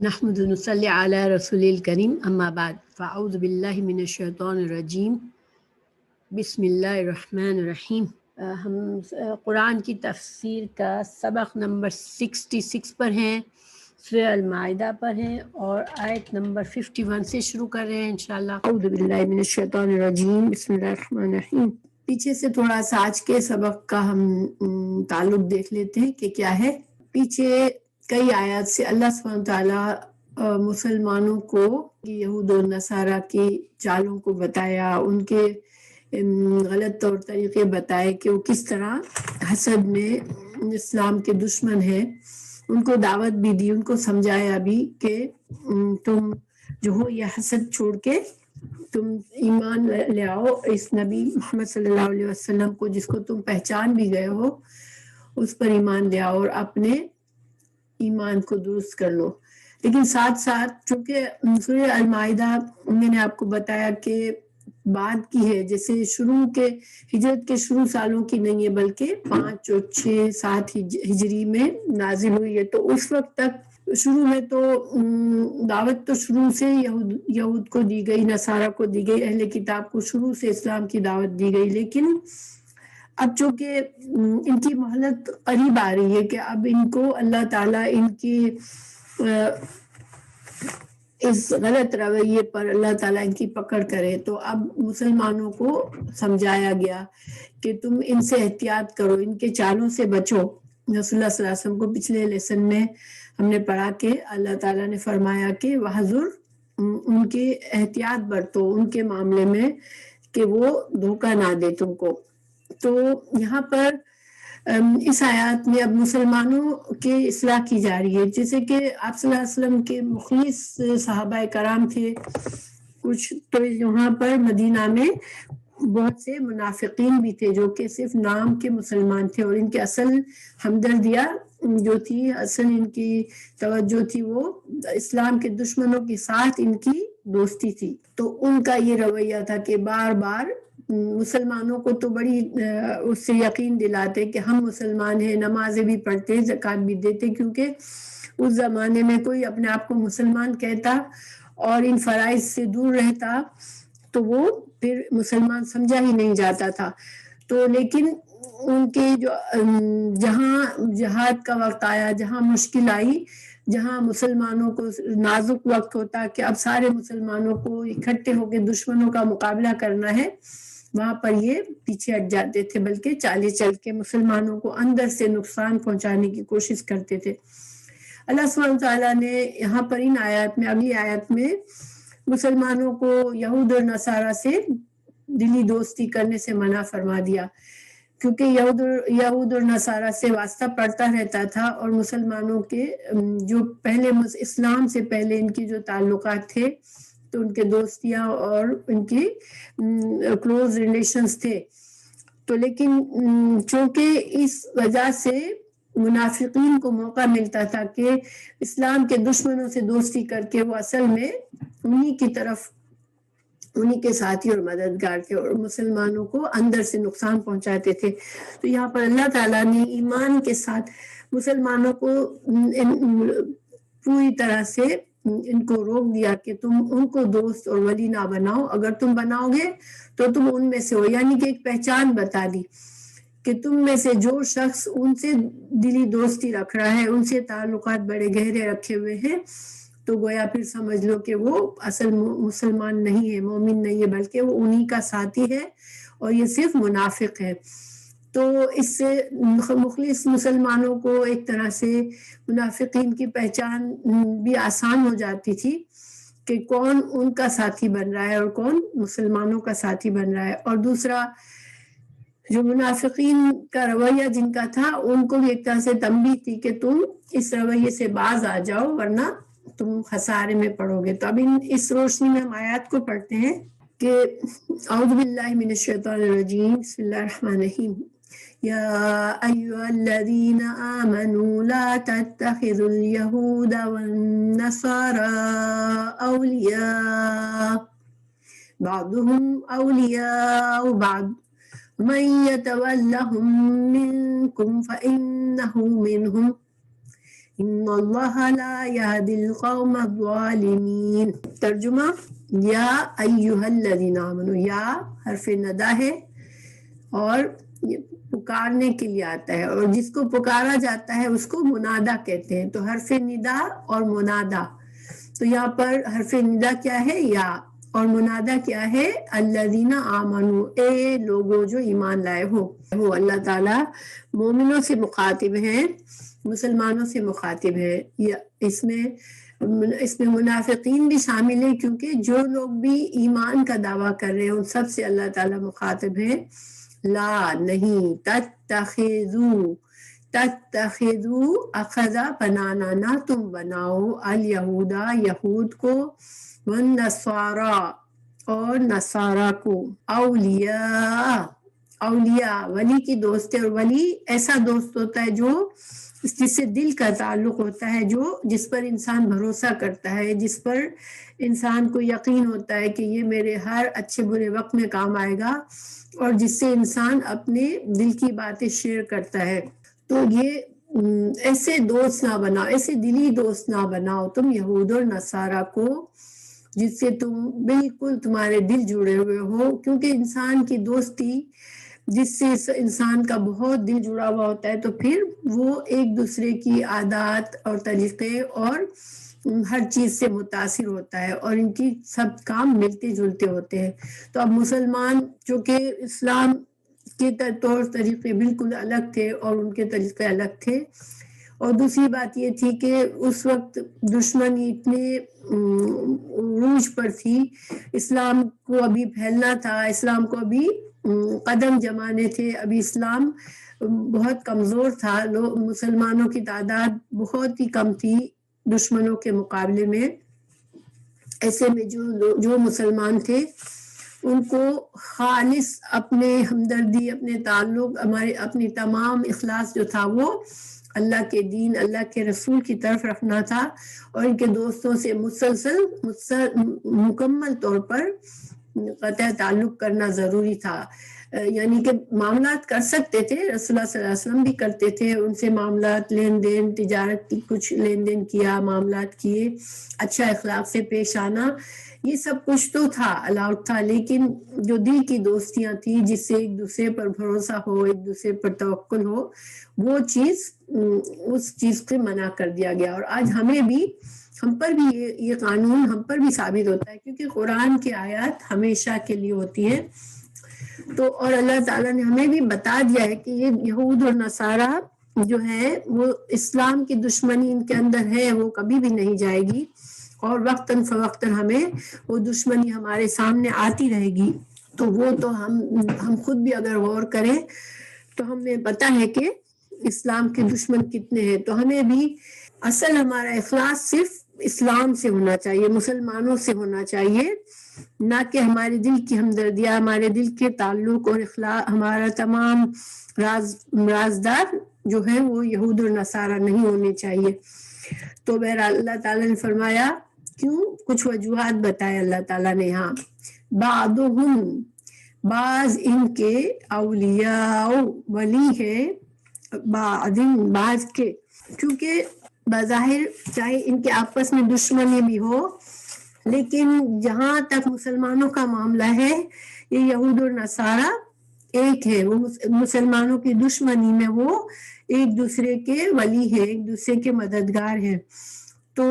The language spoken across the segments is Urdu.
نحمد و نصلی علی رسول الکریم اما بعد فاعوذ باللہ من الشیطان الرجیم بسم اللہ الرحمن الرحیم۔ ہم قرآن کی تفسیر کا سبق نمبر 66 پر ہیں، سورہ المائدہ پر ہیں اور آیت نمبر 51 سے شروع کر رہے ہیں انشاءاللہ۔ اعوذ باللہ من الشیطان الرجیم بسم اللہ الرحمن الرحیم۔ پیچھے سے تھوڑا سا آج کے سبق کا ہم تعلق دیکھ لیتے ہیں کہ کیا ہے۔ پیچھے کئی آیات سے اللہ سبحانہ وتعالیٰ مسلمانوں کو یہود و نصارہ کی چالوں کو بتایا، ان کے غلط طور طریقے بتائے کہ وہ کس طرح حسد میں اسلام کے دشمن ہیں۔ ان کو دعوت بھی دی، ان کو سمجھایا بھی کہ تم جو ہو یہ حسد چھوڑ کے تم ایمان لے آؤ اس نبی محمد صلی اللہ علیہ وسلم کو، جس کو تم پہچان بھی گئے ہو، اس پر ایمان لے آؤ اور اپنے ایمان کو درست کر لو۔ لیکن ساتھ ساتھ چونکہ سورہ المائدہ میں نے آپ کو بتایا کہ بعد کی ہے، جیسے شروع کے ہجرت کے شروع سالوں کی نہیں ہے، بلکہ 5 اور 6 7 ہجری میں نازل ہوئی ہے۔ تو اس وقت تک شروع میں تو دعوت تو شروع سے یہود کو دی گئی، نصارہ کو دی گئی، اہل کتاب کو شروع سے اسلام کی دعوت دی گئی۔ لیکن اب چونکہ ان کی مہلت قریب آ رہی ہے کہ اب ان کو اللہ تعالیٰ ان کی اس غلط رویے پر اللہ تعالیٰ ان کی پکڑ کرے، تو اب مسلمانوں کو سمجھایا گیا کہ تم ان سے احتیاط کرو، ان کے چالوں سے بچو۔ رسول اللہ صلی اللہ علیہ وسلم کو پچھلے لیسن میں ہم نے پڑھا کہ اللہ تعالیٰ نے فرمایا کہ وحذر، ان کی احتیاط برتو ان کے معاملے میں کہ وہ دھوکہ نہ دے تم کو۔ تو یہاں پر اس آیات میں اب مسلمانوں کے اصلاح کی جا رہی ہے، جیسے کہ آپ صلی اللہ علیہ وسلم کے مخلص صحابہ کرام تھے کچھ، تو یہاں پر مدینہ میں بہت سے منافقین بھی تھے جو کہ صرف نام کے مسلمان تھے، اور ان کے اصل ہمدردیاں جو تھی، اصل ان کی توجہ تھی وہ اسلام کے دشمنوں کے ساتھ ان کی دوستی تھی۔ تو ان کا یہ رویہ تھا کہ بار بار مسلمانوں کو تو بڑی اس سے یقین دلاتے کہ ہم مسلمان ہیں، نمازیں بھی پڑھتے، زکوٰۃ بھی دیتے، کیونکہ اس زمانے میں کوئی اپنے آپ کو مسلمان کہتا اور ان فرائض سے دور رہتا تو وہ پھر مسلمان سمجھا ہی نہیں جاتا تھا۔ تو لیکن ان کے جو جہاں جہاد کا وقت آیا، جہاں مشکل آئی، جہاں مسلمانوں کو نازک وقت ہوتا کہ اب سارے مسلمانوں کو اکٹھے ہو کے دشمنوں کا مقابلہ کرنا ہے، وہاں پر یہ پیچھے ہٹ جاتے تھے، بلکہ چالے چل کے مسلمانوں کو اندر سے نقصان پہنچانے کی کوشش کرتے تھے۔ اللہ سبحانہ تعالیٰ نے یہاں پر ان آیات میں، اگلی آیات میں مسلمانوں کو یہود اور نصارہ سے دلی دوستی کرنے سے منع فرما دیا، کیونکہ یہود اور نصارہ سے واسطہ پڑتا رہتا تھا، اور مسلمانوں کے جو پہلے اسلام سے پہلے ان کی جو تعلقات تھے تو ان کے دوستیاں اور ان کی کلوز ریلیشنز تھے۔ تو لیکن چونکہ اس وجہ سے منافقین کو موقع ملتا تھا کہ اسلام کے دشمنوں سے دوستی کر کے وہ اصل میں انہی کی طرف، انہی کے ساتھی اور مددگار تھے، اور مسلمانوں کو اندر سے نقصان پہنچاتے تھے۔ تو یہاں پر اللہ تعالیٰ نے ایمان کے ساتھ مسلمانوں کو پوری طرح سے ان کو روک دیا کہ تم ان کو دوست اور ولی نہ بناؤ، اگر تم بناؤ گے تو تم ان میں سے ہو، یعنی کہ ایک پہچان بتا دی کہ تم میں سے جو شخص ان سے دلی دوستی رکھ رہا ہے، ان سے تعلقات بڑے گہرے رکھے ہوئے ہیں، تو گویا پھر سمجھ لو کہ وہ اصل مسلمان نہیں ہے، مومن نہیں ہے، بلکہ وہ انہی کا ساتھی ہے اور یہ صرف منافق ہے۔ تو اس سے مخلص مسلمانوں کو ایک طرح سے منافقین کی پہچان بھی آسان ہو جاتی تھی کہ کون ان کا ساتھی بن رہا ہے اور کون مسلمانوں کا ساتھی بن رہا ہے۔ اور دوسرا جو منافقین کا رویہ جن کا تھا، ان کو بھی ایک طرح سے تنبیہ تھی کہ تم اس رویے سے باز آ جاؤ ورنہ تم خسارے میں پڑو گے۔ تو اب اس روشنی میں ہم آیات کو پڑھتے ہیں کہ اعوذ باللہ من الشیطان الرجیم بسم اللہ الرحمن الرحیم یا ایھا الذین آمنوا لا تتخذوا اليہود والنصارى اولیاء بعضهم اولیاء بعض من يتولهم منكم فإنه منهم ان اللہ لا یہدی القوم الظالمین۔ ترجمہ، یا ایھا الذین آمنوا، یا حرف ندا ہے اور یہ پکارنے کے لیے آتا ہے، اور جس کو پکارا جاتا ہے اس کو منادا کہتے ہیں۔ تو حرف ندا اور منادا، تو یہاں پر حرف ندا کیا ہے؟ یا، اور منادا کیا ہے؟ الذین آمنوا، اے لوگوں جو ایمان لائے ہو۔ وہ اللہ تعالیٰ مومنوں سے مخاطب ہیں، مسلمانوں سے مخاطب ہے۔ اس میں منافقین بھی شامل ہیں، کیونکہ جو لوگ بھی ایمان کا دعویٰ کر رہے ہیں ان سب سے اللہ تعالیٰ مخاطب ہے۔ لا نہیں، تتخذو اخذا بنانا، نہ تم بناؤ، الیہودا یہود کو، والنصارا اور نصارا کو، اولیاء ولی کی دوست ہے۔ اور ولی ایسا دوست ہوتا ہے جس سے دل کا تعلق ہوتا ہے، جس پر انسان بھروسہ کرتا ہے، جس پر انسان کو یقین ہوتا ہے کہ یہ میرے ہر اچھے برے وقت میں کام آئے گا، اور جس سے انسان اپنے دل کی باتیں شیئر کرتا ہے۔ تو یہ ایسے دوست نہ بناؤ، ایسے دلی دوست نہ بناؤ تم یہود اور نصارہ کو، جس سے تم بالکل تمہارے دل جڑے ہوئے ہو، کیونکہ انسان کی دوستی جس سے انسان کا بہت دل جڑا ہوا ہوتا ہے، تو پھر وہ ایک دوسرے کی عادات اور طریقے اور ہر چیز سے متاثر ہوتا ہے، اور ان کی سب کام ملتے جلتے ہوتے ہیں۔ تو اب مسلمان جو کہ اسلام کے طور طریقے بالکل الگ تھے اور ان کے طریقے الگ تھے، اور دوسری بات یہ تھی کہ اس وقت دشمنی اتنے عروج پر تھی، اسلام کو ابھی پھیلنا تھا، اسلام کو ابھی قدم جمانے تھے، ابھی اسلام بہت کمزور تھا، مسلمانوں کی تعداد بہت ہی کم تھی دشمنوں کے مقابلے میں۔ ایسے میں جو مسلمان تھے ان کو خالص اپنے ہمدردی، اپنے تعلق، اپنی تمام اخلاص جو تھا وہ اللہ کے دین، اللہ کے رسول کی طرف رکھنا تھا، اور ان کے دوستوں سے مکمل طور پر قطع تعلق کرنا ضروری تھا۔ یعنی کہ معاملات کر سکتے تھے، رسول اللہ صلی اللہ علیہ وسلم بھی کرتے تھے، ان سے معاملات، لین دین، تجارت کی کچھ لین دین کیا، معاملات کیے، اچھا اخلاق سے پیش آنا، یہ سب کچھ تو تھا، الاؤڈ تھا، لیکن جو دل کی دوستیاں تھیں، جس سے ایک دوسرے پر بھروسہ ہو، ایک دوسرے پر توکل ہو، وہ چیز، اس چیز کو منع کر دیا گیا۔ اور آج ہم پر بھی یہ قانون ہم پر بھی ثابت ہوتا ہے، کیونکہ قرآن کی آیات ہمیشہ کے لیے ہوتی ہیں۔ تو اور اللہ تعالیٰ نے ہمیں بھی بتا دیا ہے کہ یہ یہود اور نصارہ جو ہے وہ اسلام کی دشمنی ان کے اندر ہے، وہ کبھی بھی نہیں جائے گی، اور وقتاً فوقتاً ہمیں وہ دشمنی ہمارے سامنے آتی رہے گی۔ تو وہ تو ہم خود بھی اگر غور کریں تو ہمیں پتہ ہے کہ اسلام کے دشمن کتنے ہیں۔ تو ہمیں بھی اصل ہمارا اخلاص صرف اسلام سے ہونا چاہیے، مسلمانوں سے ہونا چاہیے، نہ کہ ہمارے دل کی ہمدردیاں، ہمارے دل کے تعلق اور اخلاق، ہمارا تمام رازدار جو ہے وہ یہود اور نصارہ نہیں ہونے چاہیے۔ تو بہرحال اللہ تعالیٰ نے فرمایا، کیوں، کچھ وجوہات بتائے اللہ تعالیٰ نے یہاں، بعضهم، بعض ان کے، اولیاء ولی ہے، بعض کے، کیونکہ بظاہر چاہے ان کے آپس میں دشمنی بھی ہو، لیکن جہاں تک مسلمانوں کا معاملہ ہے، یہ یہود اور نصارہ ایک ہے، وہ مسلمانوں کی دشمنی میں وہ ایک دوسرے کے ولی ہے، ایک دوسرے کے مددگار ہیں۔ تو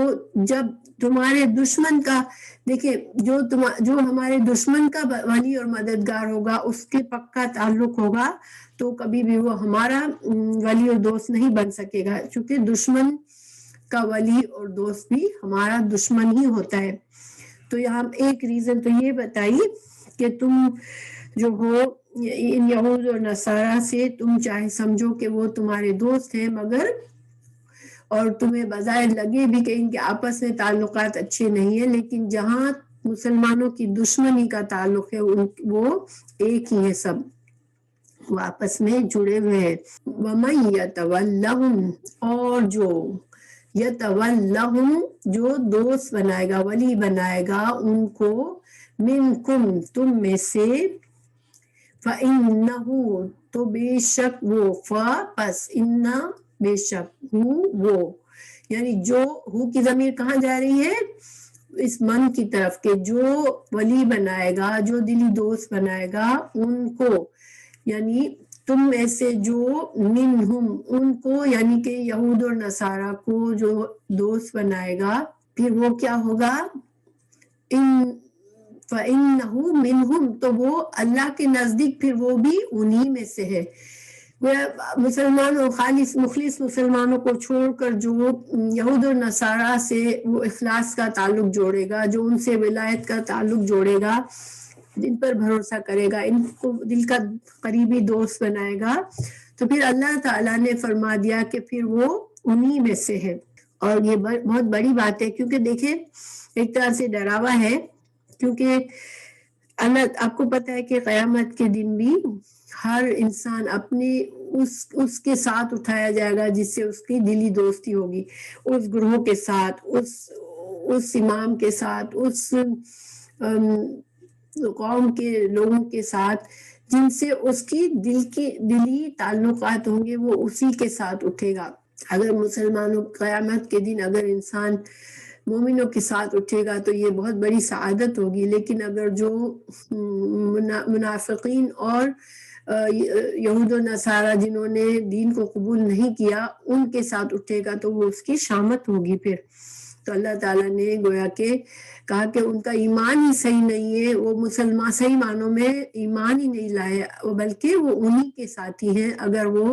جب تمہارے دشمن کا، دیکھیں، جو ہمارے دشمن کا ولی اور مددگار ہوگا اس کے پکا تعلق ہوگا، تو کبھی بھی وہ ہمارا ولی اور دوست نہیں بن سکے گا، چونکہ دشمن کا ولی اور دوست بھی ہمارا دشمن ہی ہوتا ہے۔ تو یہاں ایک ریزن تو یہ بتائی کہ تم جو ہو ان یہود اور نصارہ سے، تم چاہے سمجھو کہ وہ تمہارے دوست ہیں، مگر اور تمہیں بظاہر لگے بھی کہ ان کے آپس میں تعلقات اچھے نہیں ہیں، لیکن جہاں مسلمانوں کی دشمنی کا تعلق ہے وہ ایک ہی ہے، سب وہ آپس میں جڑے ہوئے ہیں۔ وَمَن يَتَوَلَّهُمْ، اور جو یتولہم، جو دوست بنائے گا، ولی بنائے گا ان کو، منکم، تم میں سے، فَإِنَّهُ، تو بے شک وہ، پس، بے شک وہ، یعنی جو ہو کی ضمیر کہاں جا رہی ہے؟ اس من کی طرف، کہ جو ولی بنائے گا، جو دلی دوست بنائے گا ان کو، یعنی تم میں سے جو منہم ان کو، یعنی کہ یہود اور نصارہ کو جو دوست بنائے گا، پھر وہ کیا ہوگا؟ فَإِنَّهُ مِنْهُمْ، تو وہ اللہ کے نزدیک پھر وہ بھی انہی میں سے ہے۔ مسلمان اور خالص مخلص مسلمانوں کو چھوڑ کر جو یہود اور نصارہ سے وہ اخلاص کا تعلق جوڑے گا، جو ان سے ولایت کا تعلق جوڑے گا، جن پر بھروسہ کرے گا، ان کو دل کا قریبی دوست بنائے گا، تو پھر اللہ تعالیٰ نے فرما دیا کہ پھر وہ انہی میں سے ہے۔ اور یہ بہت بڑی بات ہے، کیونکہ دیکھیں ایک طرح سے ڈراوا ہے، کیونکہ اللہ آپ کو پتہ ہے کہ قیامت کے دن بھی ہر انسان اپنے اس کے ساتھ اٹھایا جائے گا جس سے اس کی دلی دوستی ہوگی، اس گروہ کے ساتھ، اس امام کے ساتھ، اس قوم کے لوگوں کے ساتھ جن سے اس کی دلی تعلقات ہوں گے، وہ اسی کے ساتھ اٹھے گا۔ اگر مسلمانوں قیامت کے دن اگر انسان مومنوں کے ساتھ اٹھے گا تو یہ بہت بڑی سعادت ہوگی، لیکن اگر جو منافقین اور یہود و نصارہ جنہوں نے دین کو قبول نہیں کیا ان کے ساتھ اٹھے گا تو وہ اس کی شامت ہوگی پھر۔ تو اللہ تعالیٰ نے گویا کہ کہا کہ ان کا ایمان ہی صحیح نہیں ہے، وہ مسلمان صحیح معنوں میں ایمان ہی نہیں لائے، بلکہ وہ انہی کے ساتھی ہیں، اگر وہ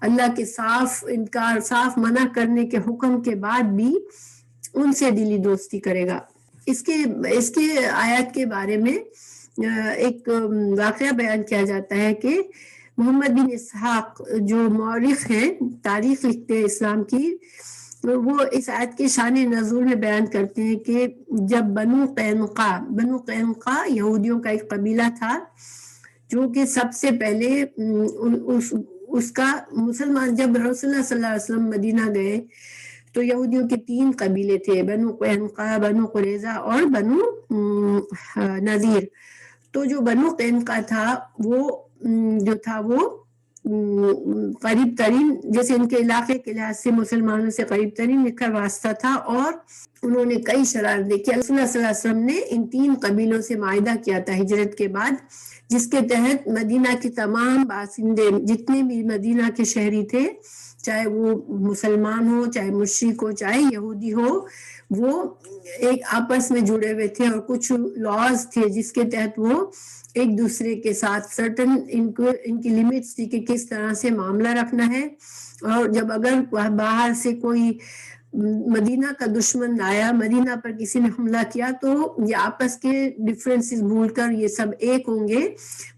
اللہ کے صاف انکار، صاف منع کرنے کے حکم کے بعد بھی ان سے دلی دوستی کرے گا۔ اس کے آیات کے بارے میں ایک واقعہ بیان کیا جاتا ہے کہ محمد بن اسحاق جو مورخ ہیں، تاریخ لکھتے ہیں اسلام کی، وہ اس آیت کے شان نزول میں بیان کرتے ہیں کہ جب بنو قینقاع یہودیوں کا ایک قبیلہ تھا جو کہ سب سے پہلے اس کا مسلمان، جب رسول اللہ صلی اللہ علیہ وسلم مدینہ گئے تو یہودیوں کے 3 قبیلے تھے، بنو قینقاع، بنو قریظہ اور بنو نذیر۔ تو جو بنو قینقاع تھا وہ قریب ترین، جیسے ان کے علاقے کے لحاظ سے مسلمانوں سے قریب ترین نکھر واسطہ تھا، اور انہوں نے کئی شرارتیں کی۔ رسول اللہ صلی اللہ علیہ وسلم نے ان 3 قبیلوں سے معاہدہ کیا تھا ہجرت کے بعد، جس کے تحت مدینہ کے تمام باشندے، جتنے بھی مدینہ کے شہری تھے، چاہے وہ مسلمان ہو، چاہے مشرک ہو، چاہے یہودی ہو، وہ ایک آپس میں جڑے ہوئے تھے، اور کچھ لاز تھے جس کے تحت وہ ایک دوسرے کے ساتھ سرٹن ان کی لیمٹس تھی کہ کس طرح سے معاملہ رکھنا ہے، اور جب اگر باہر سے کوئی مدینہ کا دشمن آیا، مدینہ پر کسی نے حملہ کیا، تو یہ آپس کے ڈفرینسز بھول کر یہ سب ایک ہوں گے،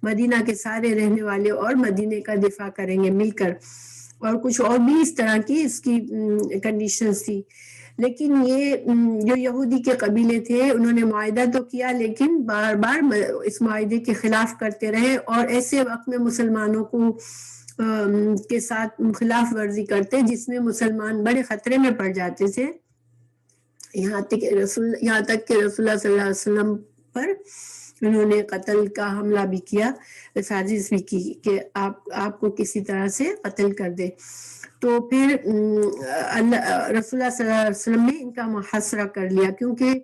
مدینہ کے سارے رہنے والے، اور مدینہ کا دفاع کریں گے مل کر، اور کچھ اور بھی اس طرح کی اس کی کنڈیشنز تھی۔ لیکن یہ جو یہودی کے قبیلے تھے انہوں نے معاہدہ تو کیا، لیکن بار بار اس معاہدے کے خلاف کرتے رہے، اور ایسے وقت میں مسلمانوں کو کے ساتھ خلاف ورزی کرتے جس میں مسلمان بڑے خطرے میں پڑ جاتے تھے، یہاں تک کہ رسول اللہ صلی اللہ علیہ وسلم پر انہوں نے قتل کا حملہ بھی کیا، سازش بھی کی کہ آپ کو کسی طرح سے قتل کر دے۔ تو پھر رسول اللہ صلی اللہ علیہ وسلم نے ان کا محاصرہ کر لیا، کیونکہ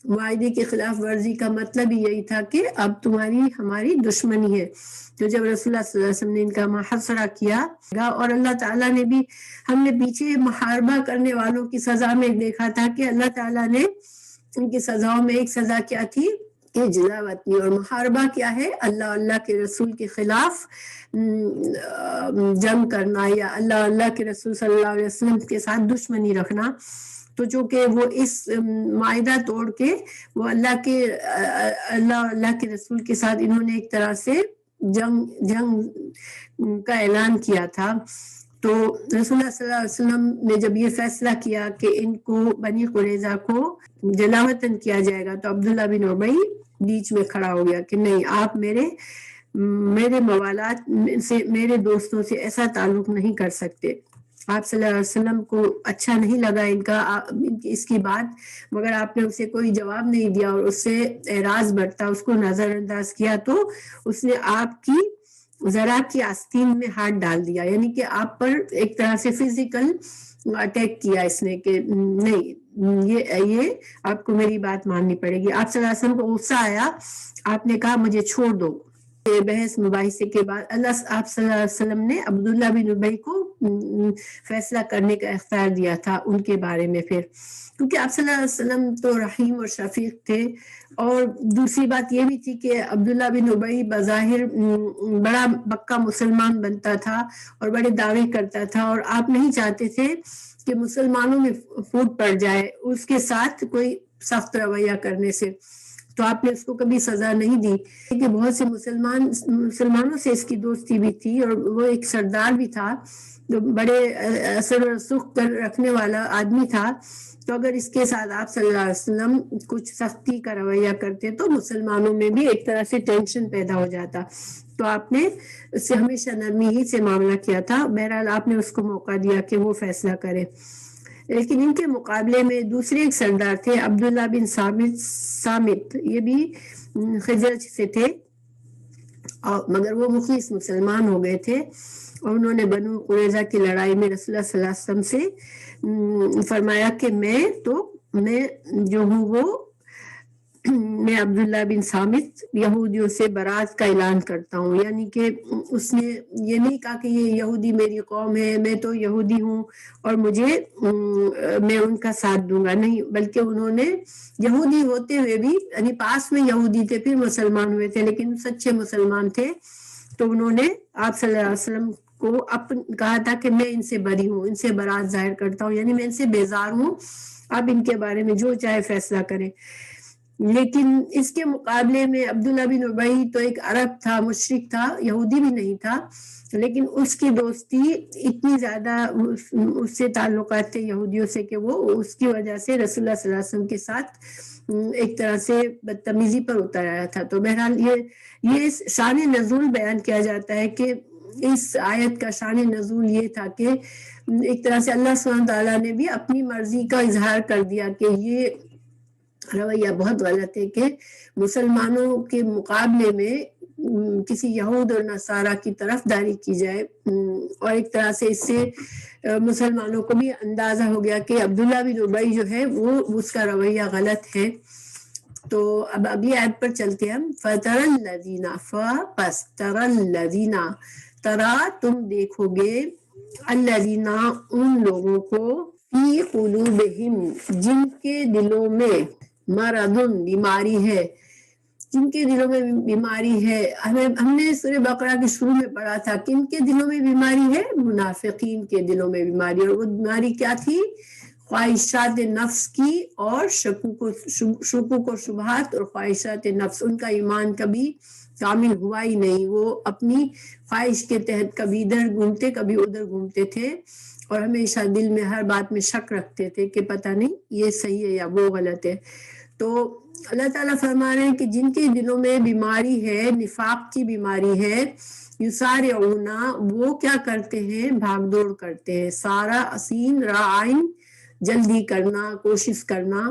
معاہدے کی خلاف ورزی کا مطلب ہی یہی تھا کہ اب تمہاری ہماری دشمنی ہے۔ تو جب رسول اللہ صلی اللہ علیہ وسلم نے ان کا محاصرہ کیا، اور اللہ تعالیٰ نے بھی، ہم نے پیچھے محاربہ کرنے والوں کی سزا میں دیکھا تھا کہ اللہ تعالیٰ نے ان کی سزاؤں میں ایک سزا کیا تھی کہ جلا وطنی، اور محاربہ کیا ہے؟ اللہ کے رسول کے خلاف جنگ کرنا، یا اللہ کے رسول صلی اللہ علیہ وسلم کے ساتھ دشمنی رکھنا۔ تو چونکہ وہ اس معاہدہ توڑ کے وہ اللہ کے رسول کے ساتھ انہوں نے ایک طرح سے جنگ کا اعلان کیا تھا، تو رسول اللہ صلی اللہ علیہ وسلم نے جب یہ فیصلہ کیا کہ ان کو بنی قریظہ کو جلا وطن کیا جائے گا، تو عبداللہ بن ابی بیچ میں کھڑا ہو گیا کہ نہیں، آپ میرے موالات سے، میرے دوستوں سے ایسا تعلق نہیں کر سکتے۔ آپ صلی اللہ علیہ وسلم کو اچھا نہیں لگا اس کی بات، مگر آپ نے اسے کوئی جواب نہیں دیا اور اس سے اعراض برتا، اس کو نظر انداز کیا، تو اس نے آپ کی ذرا کی آستین میں ہاتھ ڈال دیا، یعنی کہ آپ پر ایک طرح سے فزیکل اٹیک کیا اس نے کہ نہیں یہ آپ کو میری بات ماننی پڑے گی. آپ صلی اللہ علیہ وسلم کو غصہ آیا, آپ نے کہا مجھے چھوڑ دو. بحث مباحثے کے بعد آپ صلی اللہ علیہ وسلم نے عبداللہ بن ابی کو فیصلہ کرنے کا اختیار دیا تھا ان کے بارے میں. پھر کیونکہ آپ صلی اللہ علیہ وسلم تو رحیم اور شفیق تھے, اور دوسری بات یہ بھی تھی کہ عبداللہ بن ابی بظاہر بڑا پکا مسلمان بنتا تھا اور بڑے دعوے کرتا تھا, اور آپ نہیں چاہتے تھے کہ مسلمانوں میں پھوٹ پڑ جائے اس کے ساتھ کوئی سخت رویہ کرنے سے. تو آپ نے اس کو کبھی سزا نہیں دی کہ بہت سے مسلمانوں سے اس کی دوستی بھی تھی, اور وہ ایک سردار بھی تھا جو بڑے اثر و رسوخ رکھنے والا آدمی تھا. تو اگر اس کے ساتھ آپ صلی اللہ علیہ وسلم کچھ سختی کا رویہ کرتے تو مسلمانوں میں بھی ایک طرح سے ٹینشن پیدا ہو جاتا. تو آپ نے اس سے ہمیشہ نرمی ہی سے معاملہ کیا تھا. بہرحال آپ نے اس کو موقع دیا کہ وہ فیصلہ کرے. لیکن ان کے مقابلے میں دوسرے ایک سردار تھے عبداللہ بن سامت, یہ بھی خزرج سے تھے, مگر وہ مخلص مسلمان ہو گئے تھے, اور انہوں نے بنو قریظہ کی لڑائی میں رسول اللہ صلی اللہ علیہ وسلم سے فرمایا کہ میں جو ہوں وہ میں عبداللہ بن سامت یہودیوں سے برات کا اعلان کرتا ہوں. یعنی کہ اس نے یہ نہیں کہا کہ یہ یہودی میری قوم ہے, میں تو یہودی ہوں اور میں ان کا ساتھ دوں گا, نہیں, بلکہ انہوں نے یہودی ہوتے ہوئے بھی, یعنی پاس میں یہودی تھے پھر مسلمان ہوئے تھے لیکن سچے مسلمان تھے, تو انہوں نے آپ صلی اللہ علیہ وسلم کو کہا تھا کہ میں ان سے بری ہوں, ان سے برات ظاہر کرتا ہوں, یعنی میں ان سے بیزار ہوں, آپ ان کے بارے میں جو چاہے فیصلہ کریں. لیکن اس کے مقابلے میں عبداللہ بن ابی تو ایک عرب تھا, مشرک تھا, یہودی بھی نہیں تھا, لیکن اس کی دوستی اتنی زیادہ اس سے تعلقات تھے یہودیوں سے کہ وہ اس کی وجہ سے رسول اللہ صلی اللہ علیہ وسلم کے ساتھ ایک طرح سے بدتمیزی پر اتر آیا تھا. تو بہرحال یہ شان نزول بیان کیا جاتا ہے کہ اس آیت کا شان نزول یہ تھا کہ ایک طرح سے اللہ سبحانہ تعالیٰ نے بھی اپنی مرضی کا اظہار کر دیا کہ یہ رویہ بہت غلط ہے کہ مسلمانوں کے مقابلے میں کسی یہود اور نصارہ کی طرف داری کی جائے, اور ایک طرح سے اس سے مسلمانوں کو بھی اندازہ ہو گیا کہ عبداللہ بن ابی جو ہے وہ اس کا رویہ غلط ہے. تو اب اگلی آیت پر چلتے ہیں ہم. ترا تم دیکھو گے الذین ان لوگوں کو فی قلوبہم جن کے دلوں میں مرضن بیماری ہے, جن کے دلوں میں بیماری ہے. ہم نے سورہ بقرہ کے شروع میں پڑھا تھا کہ ان کے دلوں میں بیماری ہے, منافقین کے دلوں میں بیماری, اور وہ بیماری کیا تھی؟ خواہشات نفس کی اور شکوک و شبہات اور خواہشات نفس. ان کا ایمان کبھی کامل ہوا ہی نہیں, وہ اپنی خواہش کے تحت کبھی ادھر گھومتے کبھی ادھر گھومتے تھے, اور ہمیشہ دل میں ہر بات میں شک رکھتے تھے کہ پتہ نہیں یہ صحیح ہے یا وہ غلط ہے. تو اللہ تعالیٰ فرما رہے ہیں کہ جن کے دلوں میں بیماری ہے, نفاق کی بیماری ہے, یسارعون وہ کیا کرتے ہیں؟ بھاگ دوڑ کرتے ہیں. سارا اسین رائن جلدی کرنا, کوشش کرنا,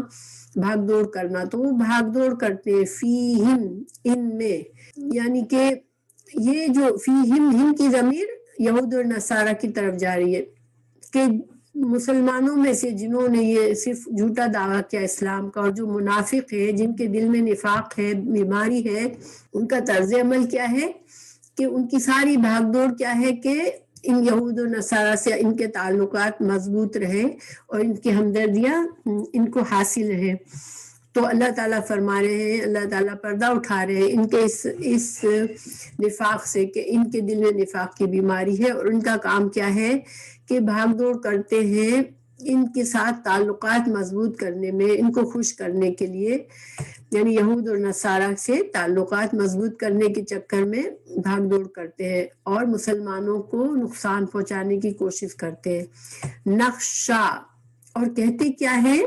بھاگ دوڑ کرنا, تو وہ بھاگ دوڑ کرتے ہیں فیہم ان میں, یعنی کہ یہ جو فیہم ہم کی ضمیر یہود اور نصارہ کی طرف جا رہی ہے کہ مسلمانوں میں سے جنہوں نے یہ صرف جھوٹا دعویٰ کیا اسلام کا, اور جو منافق ہے جن کے دل میں نفاق ہے, بیماری ہے, ان کا طرز عمل کیا ہے کہ ان کی ساری بھاگ دوڑ کیا ہے کہ ان یہود و نصارہ سے ان کے تعلقات مضبوط رہے اور ان کی ہمدردیاں ان کو حاصل رہے. تو اللہ تعالیٰ فرما رہے ہیں, اللہ تعالیٰ پردہ اٹھا رہے ہیں ان کے اس نفاق سے کہ ان کے دل میں نفاق کی بیماری ہے, اور ان کا کام کیا ہے کہ بھاگ دوڑ کرتے ہیں ان کے ساتھ تعلقات مضبوط کرنے میں, ان کو خوش کرنے کے لیے, یعنی یہود اور نصارہ سے تعلقات مضبوط کرنے کے چکر میں بھاگ دوڑ کرتے ہیں اور مسلمانوں کو نقصان پہنچانے کی کوشش کرتے ہیں. نقشہ, اور کہتے کیا ہے؟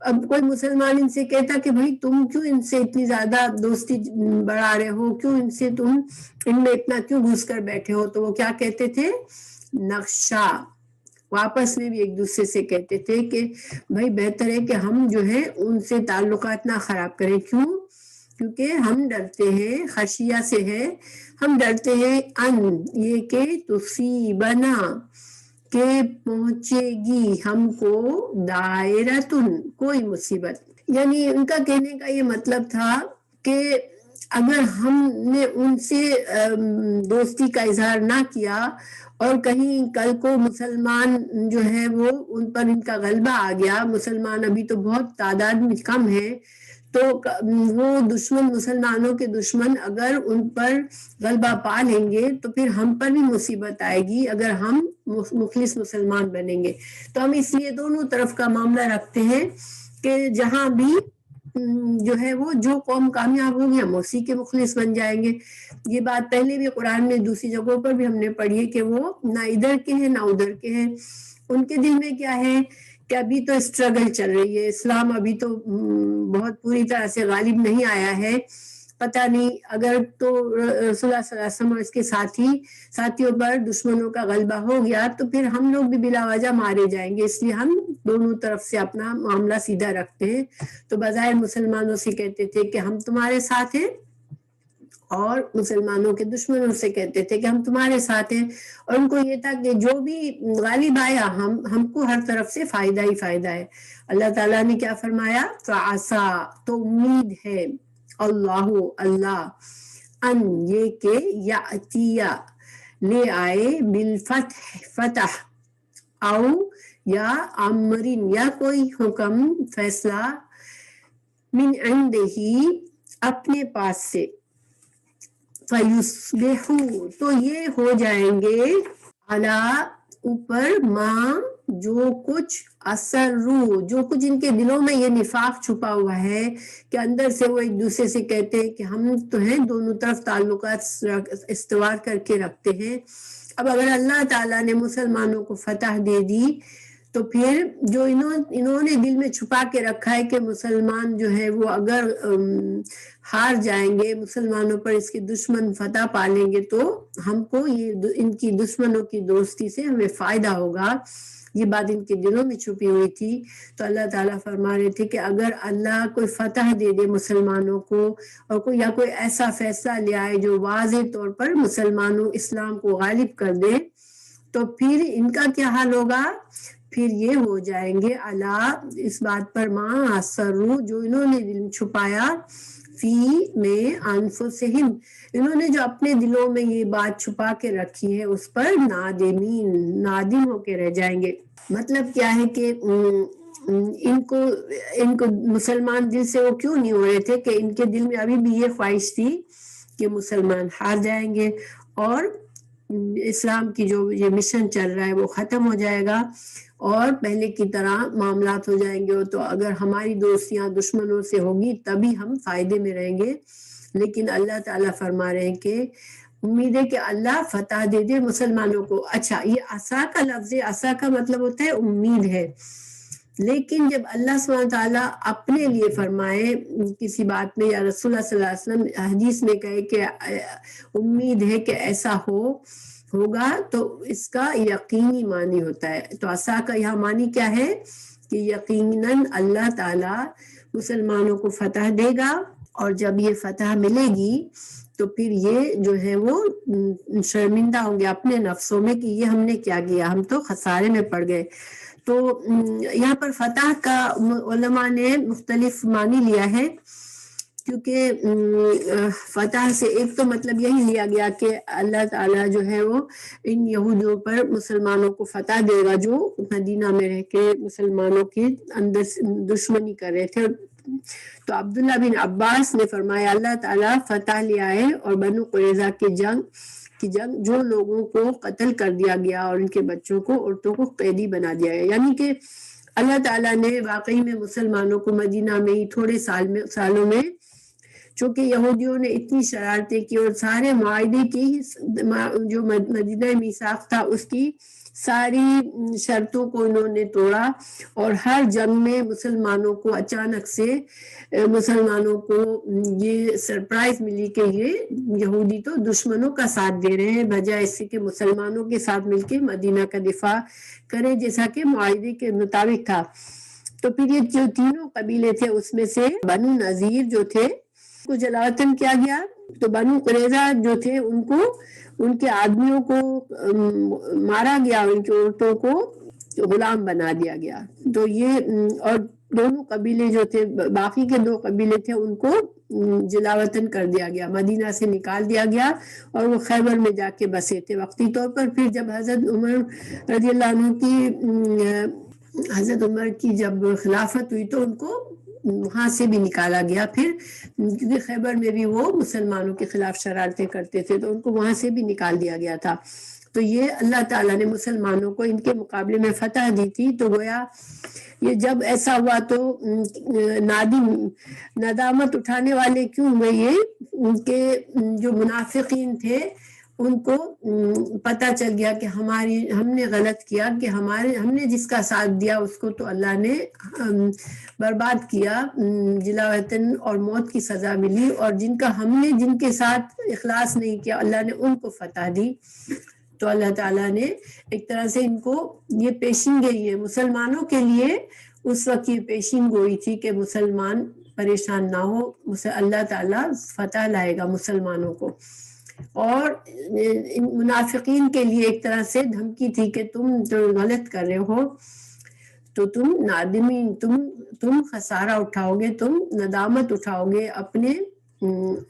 اب کوئی مسلمان ان سے کہتا کہ بھائی تم کیوں ان سے اتنی زیادہ دوستی بڑھا رہے ہو, کیوں ان سے تم ان میں اتنا کیوں گھس کر بیٹھے ہو, تو وہ کیا کہتے تھے؟ نقشہ. واپس میں بھی ایک دوسرے سے کہتے تھے کہ بھائی بہتر ہے کہ ہم جو ہے ان سے تعلقات نہ خراب کریں. کیوں؟ کیونکہ ہم ڈرتے ہیں, خشیہ سے ہے, ہم ڈرتے ہیں ان یہ کہ تصیبنا کہ پہنچے گی ہم کو دائرتن کوئی مصیبت. یعنی ان کا کہنے کا یہ مطلب تھا کہ اگر ہم نے ان سے دوستی کا اظہار نہ کیا اور کہیں کل کو مسلمان جو ہے وہ ان پر ان کا غلبہ آ گیا، مسلمان ابھی تو بہت تعداد میں کم ہے، تو وہ دشمن، مسلمانوں کے دشمن اگر ان پر غلبہ پا لیں گے تو پھر ہم پر بھی مصیبت آئے گی اگر ہم مخلص مسلمان بنیں گے. تو ہم اس لیے دونوں طرف کا معاملہ رکھتے ہیں کہ جہاں بھی جو ہے وہ جو قوم کامیاب ہوگی ہم اسی کے مخلص بن جائیں گے. یہ بات پہلے بھی قرآن میں دوسری جگہوں پر بھی ہم نے پڑھی ہے کہ وہ نہ ادھر کے ہیں نہ ادھر کے ہیں. ان کے دل میں کیا ہے کہ ابھی تو اسٹرگل چل رہی ہے، اسلام ابھی تو بہت پوری طرح سے غالب نہیں آیا ہے، پتہ نہیں اگر تو رسول اللہ صلی اللہ علیہ وسلم اور اس کے ساتھیوں پر دشمنوں کا غلبہ ہو گیا تو پھر ہم لوگ بھی بلا وجہ مارے جائیں گے، اس لیے ہم دونوں طرف سے اپنا معاملہ سیدھا رکھتے ہیں. تو بظاہر مسلمانوں سے کہتے تھے کہ ہم تمہارے ساتھ ہیں، اور مسلمانوں کے دشمنوں سے کہتے تھے کہ ہم تمہارے ساتھ ہیں. اور ان کو یہ تھا کہ جو بھی غالب آیا ہم کو ہر طرف سے فائدہ ہی فائدہ ہے. اللہ تعالیٰ نے کیا فرمایا؟ فَعَسَىٰ، تو امید ہے، اللہ ان یہ کہ یاتیہ لے آئے بالفتح فتح، او یا امرن یا کوئی حکم فیصلہ، من عندہ اپنے پاس سے، فیصبحوا تو یہ ہو جائیں گے، علی اوپر، ما جو کچھ، اسروا جو کچھ ان کے دلوں میں یہ نفاق چھپا ہوا ہے کہ اندر سے وہ ایک دوسرے سے کہتے ہیں کہ ہم تو ہیں دونوں طرف تعلقات استوار کر کے رکھتے ہیں. اب اگر اللہ تعالیٰ نے مسلمانوں کو فتح دے دی تو پھر جو انہوں نے دل میں چھپا کے رکھا ہے کہ مسلمان جو ہے وہ اگر ہار جائیں گے، مسلمانوں پر اس کے دشمن فتح پا لیں گے تو ہم کو یہ ان کی دشمنوں کی دوستی سے ہمیں فائدہ ہوگا، یہ بات ان کے دلوں میں چھپی ہوئی تھی. تو اللہ تعالیٰ فرما رہے تھے کہ اگر اللہ کوئی فتح دے دے مسلمانوں کو اور کوئی ایسا فیصلہ لے آئے جو واضح طور پر مسلمانوں اسلام کو غالب کر دے تو پھر ان کا کیا حال ہوگا؟ پھر یہ ہو جائیں گے اللہ اس بات پر، ما اسروا جو انہوں نے دل چھپایا، فی میں انفسہم انہوں نے جو اپنے دلوں میں یہ بات چھپا کے رکھی ہے اس پر، نادمین نادم ہو کے رہ جائیں گے. مطلب کیا ہے کہ ان کو مسلمان دل سے وہ کیوں نہیں ہو رہے تھے کہ ان کے دل میں ابھی بھی یہ خواہش تھی کہ مسلمان ہار جائیں گے اور اسلام کی جو یہ مشن چل رہا ہے وہ ختم ہو جائے گا اور پہلے کی طرح معاملات ہو جائیں گے. تو اگر ہماری دوستیاں دشمنوں سے ہوگی تبھی ہم فائدے میں رہیں گے. لیکن اللہ تعالیٰ فرما رہے ہیں کہ امید ہے کہ اللہ فتح دے دے مسلمانوں کو. اچھا، یہ عصا کا لفظ، عصا کا مطلب ہوتا ہے امید ہے، لیکن جب اللہ سبحانہ تعالیٰ اپنے لیے فرمائے کسی بات میں یا رسول اللہ صلی اللہ علیہ وسلم حدیث میں کہے کہ امید ہے کہ ایسا ہوگا تو اس کا یقینی معنی ہوتا ہے. تو عصا کا یہاں معنی کیا ہے کہ یقیناً اللہ تعالیٰ مسلمانوں کو فتح دے گا، اور جب یہ فتح ملے گی تو پھر یہ جو ہے وہ شرمندہ ہوں گے اپنے نفسوں میں کہ یہ ہم نے کیا کیا، ہم تو خسارے میں پڑ گئے. تو یہاں پر فتح کا علماء نے مختلف معنی لیا ہے، کیونکہ فتح سے ایک تو مطلب یہی لیا گیا کہ اللہ تعالیٰ جو ہے وہ ان یہودیوں پر مسلمانوں کو فتح دے گا جو مدینہ میں رہ کے مسلمانوں کے اندر دشمنی کر رہے تھے. تو عبداللہ بن عباس نے فرمایا اللہ تعالیٰ فتح لے آئے اور بنو قریظہ کی جنگ جو لوگوں کو قتل کر دیا گیا اور ان کے بچوں کو، عورتوں کو قیدی بنا دیا گیا. یعنی کہ اللہ تعالیٰ نے واقعی میں مسلمانوں کو مدینہ میں ہی تھوڑے سالوں میں، چونکہ یہودیوں نے اتنی شرارتیں کی اور سارے معاہدے کی جو مدینہ میثاق تھا اس کی ساری شرطوں کو انہوں نے توڑا، اور ہر جنگ میں مسلمانوں کو اچانک سے مسلمانوں کو یہ سرپرائز ملی کہ یہ یہودی تو دشمنوں کا ساتھ دے رہے ہیں بجائے اس سے کہ مسلمانوں کے ساتھ مل کے مدینہ کا دفاع کرے جیسا کہ معاہدے کے مطابق تھا. تو پھر یہ جو تینوں قبیلے تھے اس میں سے بنو نذیر جو تھے کو جلا وطن کیا گیا، تو بنو قریظہ جو تھے ان کو ان کے آدمیوں کو مارا گیا، ان کی عورتوں کو غلام بنا دیا گیا. تو یہ اور دونوں قبیلے جو تھے، باقی کے 2 قبیلے تھے، ان کو جلاوطن کر دیا گیا، مدینہ سے نکال دیا گیا اور وہ خیبر میں جا کے بسے تھے وقتی طور پر. پھر جب حضرت عمر رضی اللہ عنہ کی جب خلافت ہوئی تو ان کو وہاں سے بھی نکالا گیا. پھر کیونکہ خیبر میں بھی وہ مسلمانوں کے خلاف شرارتیں کرتے تھے تو ان کو وہاں سے بھی نکال دیا گیا تھا. تو یہ اللہ تعالیٰ نے مسلمانوں کو ان کے مقابلے میں فتح دی تھی. تو گویا یہ جب ایسا ہوا تو ندامت اٹھانے والے کیوں ہوئے؟ یہ ان کے جو منافقین تھے ان کو پتہ چل گیا کہ ہم نے غلط کیا، کہ ہم نے جس کا ساتھ دیا اس کو تو اللہ نے برباد کیا، جلاوطن اور موت کی سزا ملی، اور ہم نے جن کے ساتھ اخلاص نہیں کیا اللہ نے ان کو فتح دی. تو اللہ تعالیٰ نے ایک طرح سے ان کو یہ پیشین گوئی ہے مسلمانوں کے لیے. اس وقت یہ پیشین گوئی تھی کہ مسلمان پریشان نہ ہو، اللہ تعالیٰ فتح لائے گا مسلمانوں کو. اور منافقین کے لیے ایک طرح سے دھمکی تھی کہ تم جو غلط کر رہے ہو تو تم نادمین، تم خسارہ اٹھاؤ گے، تم ندامت اٹھاؤ گے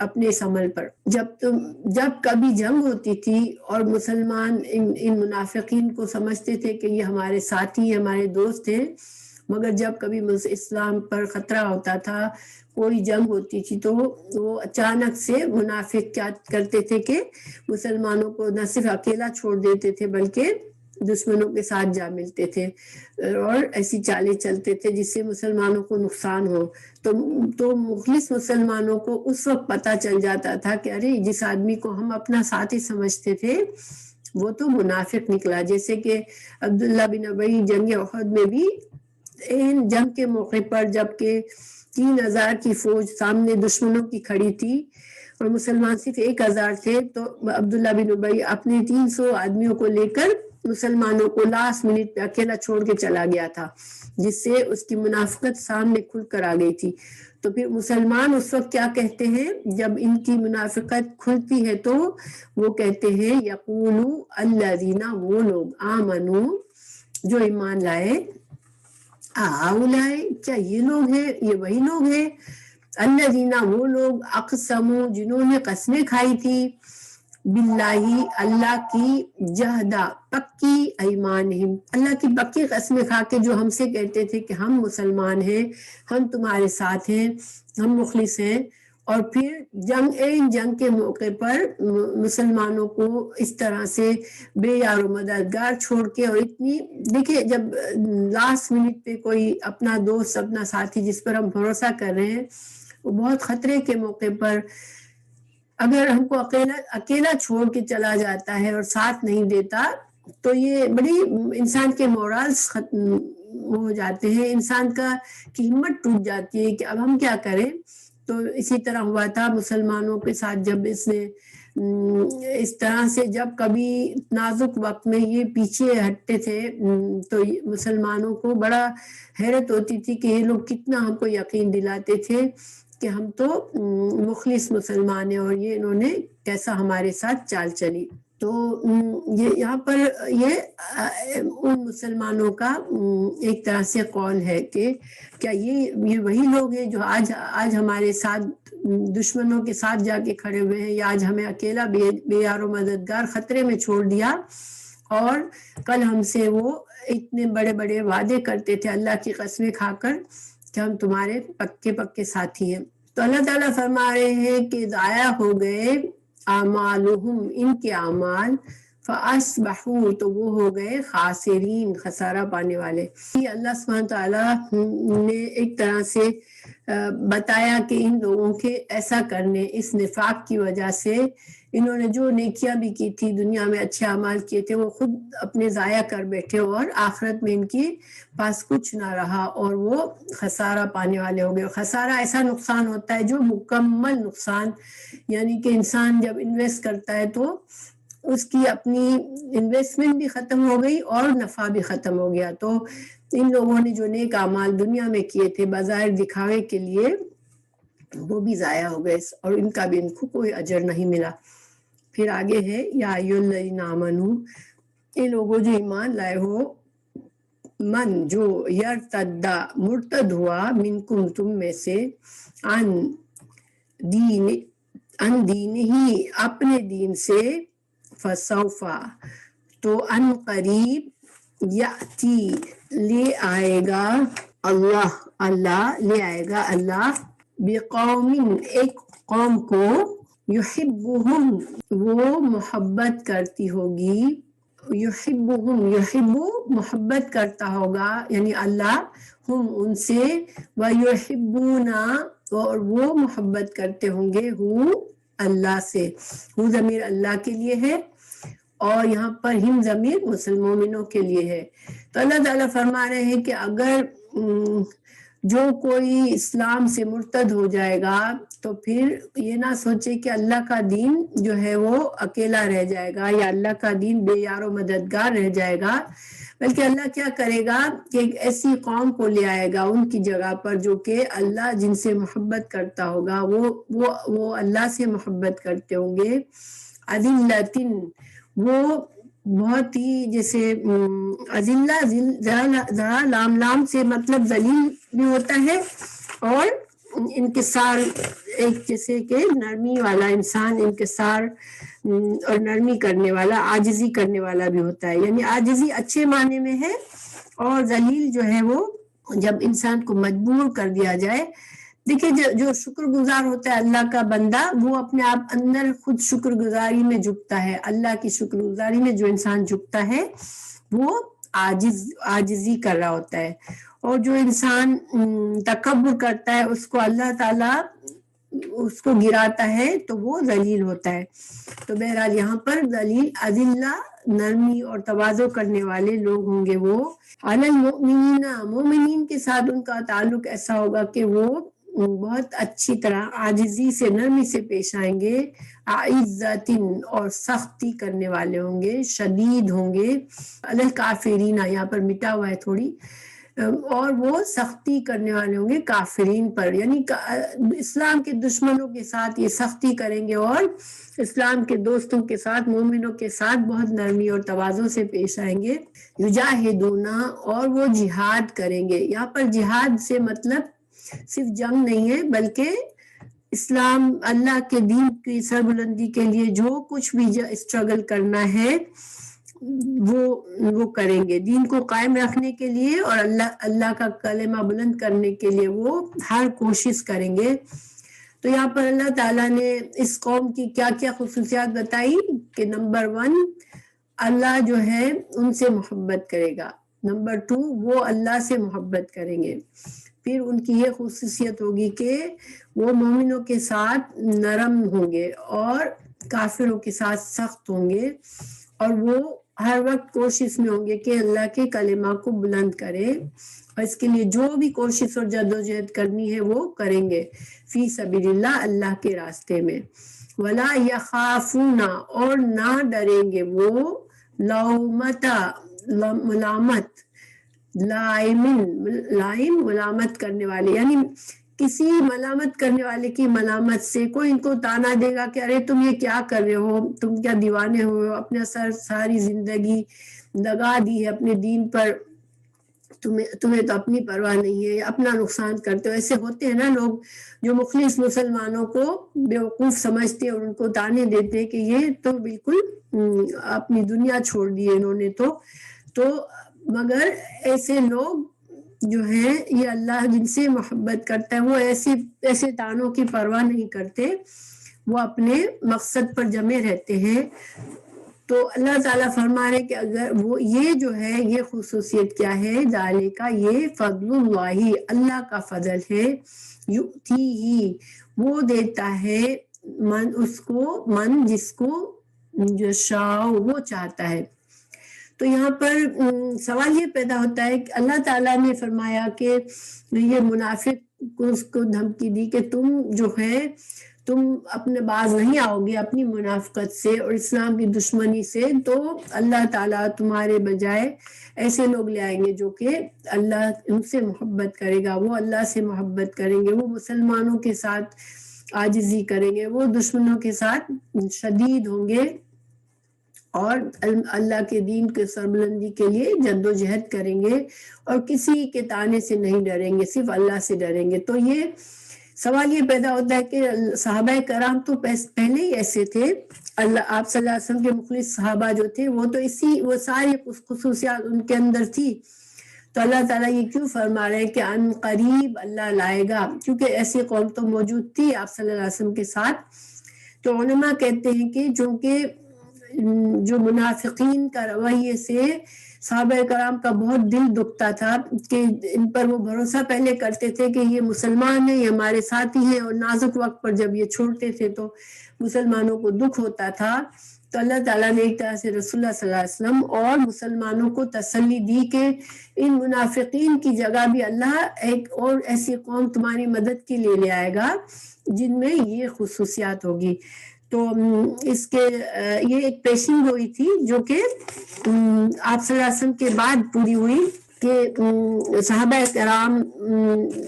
اپنے اس عمل پر. جب کبھی جنگ ہوتی تھی اور مسلمان ان منافقین کو سمجھتے تھے کہ یہ ہمارے ساتھی، ہمارے دوست ہیں، مگر جب کبھی اسلام پر خطرہ ہوتا تھا، کوئی جنگ ہوتی تھی، تو وہ اچانک سے منافق کیا کرتے تھے کہ مسلمانوں کو نہ صرف اکیلا چھوڑ دیتے تھے بلکہ دشمنوں کے ساتھ جا ملتے تھے اور ایسی چالیں چلتے تھے جس سے مسلمانوں کو نقصان ہو. تو مخلص مسلمانوں کو اس وقت پتہ چل جاتا تھا کہ ارے جس آدمی کو ہم اپنا ساتھی سمجھتے تھے وہ تو منافق نکلا. جیسے کہ عبداللہ بن ابی جنگ احد میں بھی جنگ کے موقع پر جب کہ 3000 کی فوج سامنے دشمنوں کی کھڑی تھی اور مسلمان صرف 1000 تھے، تو عبداللہ بن ابی اپنے 300 آدمیوں کو لے کر مسلمانوں کو لاسٹ منٹ پہ اکیلا چھوڑ کے چلا گیا تھا، جس سے اس کی منافقت سامنے کھل کر آ گئی تھی. تو پھر مسلمان اس وقت کیا کہتے ہیں جب ان کی منافقت کھلتی ہے تو وہ کہتے ہیں یقولو الذین، وہ لوگ آمنو جو ایمان لائے، آؤلائے کیا یہ لوگ ہیں، یہ وہی لوگ ہیں، الذین وہ لوگ اقسموا جنہوں نے قسمیں کھائی تھی، باللہ اللہ کی، جہدا پکی ایمانہم اللہ کی پکی قسمیں کھا کے جو ہم سے کہتے تھے کہ ہم مسلمان ہیں، ہم تمہارے ساتھ ہیں، ہم مخلص ہیں، اور پھر جنگ کے موقع پر مسلمانوں کو اس طرح سے بے یار و مددگار چھوڑ کے، اور اتنی دیکھیں جب لاسٹ منٹ پہ کوئی اپنا دوست، اپنا ساتھی جس پر ہم بھروسہ کر رہے ہیں، وہ بہت خطرے کے موقع پر اگر ہم کو اکیلا چھوڑ کے چلا جاتا ہے اور ساتھ نہیں دیتا تو یہ بڑی انسان کے مورالز ختم ہو جاتے ہیں، انسان کی ہمت ٹوٹ جاتی ہے کہ اب ہم کیا کریں. تو اسی طرح ہوا تھا مسلمانوں کے ساتھ جب اس نے اس طرح سے جب کبھی نازک وقت میں یہ پیچھے ہٹتے تھے تو مسلمانوں کو بڑا حیرت ہوتی تھی کہ یہ لوگ کتنا ہم کو یقین دلاتے تھے کہ ہم تو مخلص مسلمان ہیں اور یہ انہوں نے کیسا ہمارے ساتھ چال چلی. تو یہاں پر یہ ان مسلمانوں کا ایک طرح سے قول ہے کہ کیا یہ وہی لوگ ہیں جو آج ہمارے ساتھ دشمنوں کے ساتھ جا کے کھڑے ہوئے ہیں، یا آج ہمیں اکیلا بے یار و مددگار خطرے میں چھوڑ دیا، اور کل ہم سے وہ اتنے بڑے بڑے وعدے کرتے تھے اللہ کی قسمیں کھا کر کہ ہم تمہارے پکے ساتھی ہیں. تو اللہ تعالیٰ فرما رہے ہیں کہ ضائع ہو گئے اعمالہم ان کے اعمال، فاصبحوا تو وہ ہو گئے خاسرین خسارہ پانے والے. اللہ سبحانہ تعالیٰ نے ایک طرح سے بتایا کہ ان لوگوں کے ایسا کرنے، اس نفاق کی وجہ سے انہوں نے جو نیکیاں بھی کی تھی، دنیا میں اچھے اعمال کیے تھے، وہ خود اپنے ضائع کر بیٹھے اور آخرت میں ان کے پاس کچھ نہ رہا اور وہ خسارہ پانے والے ہو گئے. خسارہ ایسا نقصان ہوتا ہے جو مکمل نقصان، یعنی کہ انسان جب انویسٹ کرتا ہے تو اس کی اپنی انویسٹمنٹ بھی ختم ہو گئی اور نفع بھی ختم ہو گیا. تو ان لوگوں نے جو نیک اعمال دنیا میں کیے تھے بظاہر دکھاوے کے لیے، وہ بھی ضائع ہو گئے اور ان کا بھی ان کو کوئی اجر نہیں ملا۔ پھر آگے ہے یا ایھا الذین آمنوا، یہ لوگوں جو ایمان لائے ہو، من جو یرتدا مرتد ہوا، منکم تم میں سے، ان دین ہی اپنے دین سے، فسوفا تو ان قریب، یاتی لے آئے گا اللہ لے آئے گا اللہ، بقوم ایک قوم کو، یحبہم وہ محبت کرتی ہوگی، یحبہم یحب محبت کرتا ہوگا یعنی اللہ، ہم ان سے، ویحبون اور وہ محبت کرتے ہوں گے ہوں اللہ سے، وہ ضمیر اللہ کے لیے ہے اور یہاں پر ہم ضمیر مومنوں کے لیے ہے۔ تو اللہ تعالیٰ فرما رہے ہیں کہ اگر جو کوئی اسلام سے مرتد ہو جائے گا تو پھر یہ نہ سوچے کہ اللہ کا دین جو ہے وہ اکیلا رہ جائے گا یا اللہ کا دین بے یار و مددگار رہ جائے گا، بلکہ اللہ کیا کرے گا کہ ایک ایسی قوم کو لے آئے گا ان کی جگہ پر جو کہ اللہ جن سے محبت کرتا ہوگا، وہ اللہ سے محبت کرتے ہوں گے، اذلۃ وہ بہت ہی جیسے ذرا لام سے مطلب ذلیل بھی ہوتا ہے، اور انکسار ایک جیسے کہ نرمی والا انسان، انکسار اور نرمی کرنے والا، عاجزی کرنے والا بھی ہوتا ہے، یعنی عاجزی اچھے معنی میں ہے، اور ذلیل جو ہے وہ جب انسان کو مجبور کر دیا جائے۔ دیکھیے جو شکر گزار ہوتا ہے اللہ کا بندہ، وہ اپنے آپ اندر خود شکر گزاری میں جھکتا ہے، اللہ کی شکر گزاری میں جو انسان جھکتا ہے وہ عاجزی کر رہا ہوتا ہے، اور جو انسان تکبر کرتا ہے اس کو اللہ تعالیٰ اس کو گراتا ہے تو وہ ذلیل ہوتا ہے۔ تو بہرحال یہاں پر ذلیل اذلہ نرمی اور تواضع کرنے والے لوگ ہوں گے، وہ علی المؤمنین مومنین کے ساتھ ان کا تعلق ایسا ہوگا کہ وہ بہت اچھی طرح عاجزی سے نرمی سے پیش آئیں گے، اعزۃ اور سختی کرنے والے ہوں گے، شدید ہوں گے، علی الکافرین یہاں پر مٹا ہوا ہے تھوڑی، اور وہ سختی کرنے والے ہوں گے کافرین پر، یعنی اسلام کے دشمنوں کے ساتھ یہ سختی کریں گے اور اسلام کے دوستوں کے ساتھ، مومنوں کے ساتھ بہت نرمی اور تواضع سے پیش آئیں گے۔ یجاہدون اور وہ جہاد کریں گے، یہاں پر جہاد سے مطلب صرف جنگ نہیں ہے بلکہ اسلام اللہ کے دین کی سربلندی کے لیے جو کچھ بھی اسٹرگل کرنا ہے وہ کریں گے، دین کو قائم رکھنے کے لیے اور اللہ کا کلمہ بلند کرنے کے لیے وہ ہر کوشش کریں گے۔ تو یہاں پر اللہ تعالیٰ نے اس قوم کی کیا کیا خصوصیات بتائی کہ نمبر 1 اللہ جو ہے ان سے محبت کرے گا، نمبر 2 وہ اللہ سے محبت کریں گے، پھر ان کی یہ خصوصیت ہوگی کہ وہ مومنوں کے ساتھ نرم ہوں گے اور کافروں کے ساتھ سخت ہوں گے، اور وہ ہر وقت کوشش میں ہوں گے کہ اللہ کے کلمہ کو بلند کرے، اور اس کے لیے جو بھی کوشش اور جدوجہد کرنی ہے وہ کریں گے، فی سبیل اللہ اللہ کے راستے میں، ولا یخافون اور نہ ڈریں گے وہ، لومۃ ملامت، لائم ملامت کرنے والے، یعنی کسی ملامت کرنے والے کی ملامت سے، کوئی ان کو تانا دے گا کہ ارے تم یہ کیا کر رہے ہو، تم کیا دیوانے ہوئے ہو، اپنے ساری زندگی لگا دی ہے اپنے دین پر، تمہیں تو اپنی پرواہ نہیں ہے، اپنا نقصان کرتے ہو۔ ایسے ہوتے ہیں نا لوگ جو مخلص مسلمانوں کو بیوقوف سمجھتے ہیں اور ان کو تانے دیتے ہیں کہ یہ تو بالکل اپنی دنیا چھوڑ دی ہے انہوں نے، تو مگر ایسے لوگ جو ہیں یہ اللہ جن سے محبت کرتا ہے وہ ایسے تانوں کی پرواہ نہیں کرتے، وہ اپنے مقصد پر جمے رہتے ہیں۔ تو اللہ تعالیٰ فرما رہے کہ اگر وہ یہ جو ہے یہ خصوصیت کیا ہے، ذالک یہ فضل اللہ اللہ کا فضل ہے، یؤتیہ وہ دیتا ہے من جس کو یشاء وہ چاہتا ہے۔ تو یہاں پر سوال یہ پیدا ہوتا ہے کہ اللہ تعالیٰ نے فرمایا کہ یہ منافق کو اس کو دھمکی دی کہ تم جو ہے تم اپنے باز نہیں آؤ گے اپنی منافقت سے اور اسلام کی دشمنی سے، تو اللہ تعالیٰ تمہارے بجائے ایسے لوگ لے آئیں گے جو کہ اللہ ان سے محبت کرے گا، وہ اللہ سے محبت کریں گے، وہ مسلمانوں کے ساتھ عاجزی کریں گے، وہ دشمنوں کے ساتھ شدید ہوں گے اور اللہ کے دین کے سربلندی کے لیے جد و جہد کریں گے اور کسی کے تانے سے نہیں ڈریں گے، صرف اللہ سے ڈریں گے۔ تو یہ سوال یہ پیدا ہوتا ہے کہ صحابہ کرام تو پہلے ہی ایسے تھے، اللہ آپ صلی اللہ علیہ وسلم کے مخلص صحابہ جو تھے وہ تو وہ ساری خصوصیات ان کے اندر تھی، تو اللہ تعالیٰ یہ کیوں فرما رہے ہیں کہ ان قریب اللہ لائے گا، کیونکہ ایسی قوم تو موجود تھی آپ صلی اللہ علیہ وسلم کے ساتھ۔ تو علماء کہتے ہیں کہ چونکہ جو منافقین کا رویے سے صحابہ کرام کا بہت دل دکھتا تھا کہ ان پر وہ بھروسہ پہلے کرتے تھے کہ یہ مسلمان ہیں، یہ ہمارے ساتھی ہیں، اور نازک وقت پر جب یہ چھوڑتے تھے تو مسلمانوں کو دکھ ہوتا تھا، تو اللہ تعالیٰ نے ایک طرح سے رسول اللہ صلی اللہ علیہ وسلم اور مسلمانوں کو تسلی دی کہ ان منافقین کی جگہ بھی اللہ ایک اور ایسی قوم تمہاری مدد کے لیے لے آئے گا جن میں یہ خصوصیات ہوگی۔ تو اس کے یہ ایک پیشن گوئی تھی جو کہ آپ صلی اللہ علیہ وسلم کے بعد پوری ہوئی کہ صحابہ کرام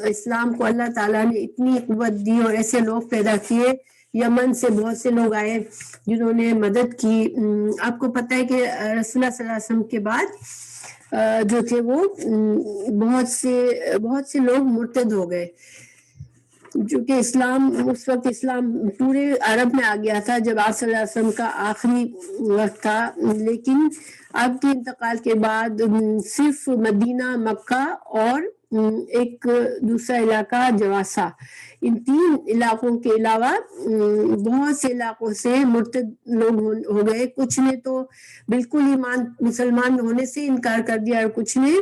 اسلام کو اللہ تعالیٰ نے اتنی قوت دی اور ایسے لوگ پیدا کیے، یمن سے بہت سے لوگ آئے جنہوں نے مدد کی۔ آپ کو پتہ ہے کہ رسول اللہ صلی اللہ علیہ وسلم کے بعد جو تھے وہ بہت سے لوگ مرتد ہو گئے، چونکہ اسلام اس وقت اسلام پورے عرب میں آ گیا تھا جب آپ صلی اللہ علیہ وسلم کا آخری وقت تھا، لیکن آپ کے انتقال کے بعد صرف مدینہ، مکہ اور ایک دوسرا علاقہ جواسا، ان 3 علاقوں کے علاوہ بہت سے علاقوں سے مرتد لوگ ہو گئے۔ کچھ نے تو بالکل مسلمان ہونے سے انکار کر دیا اور کچھ نے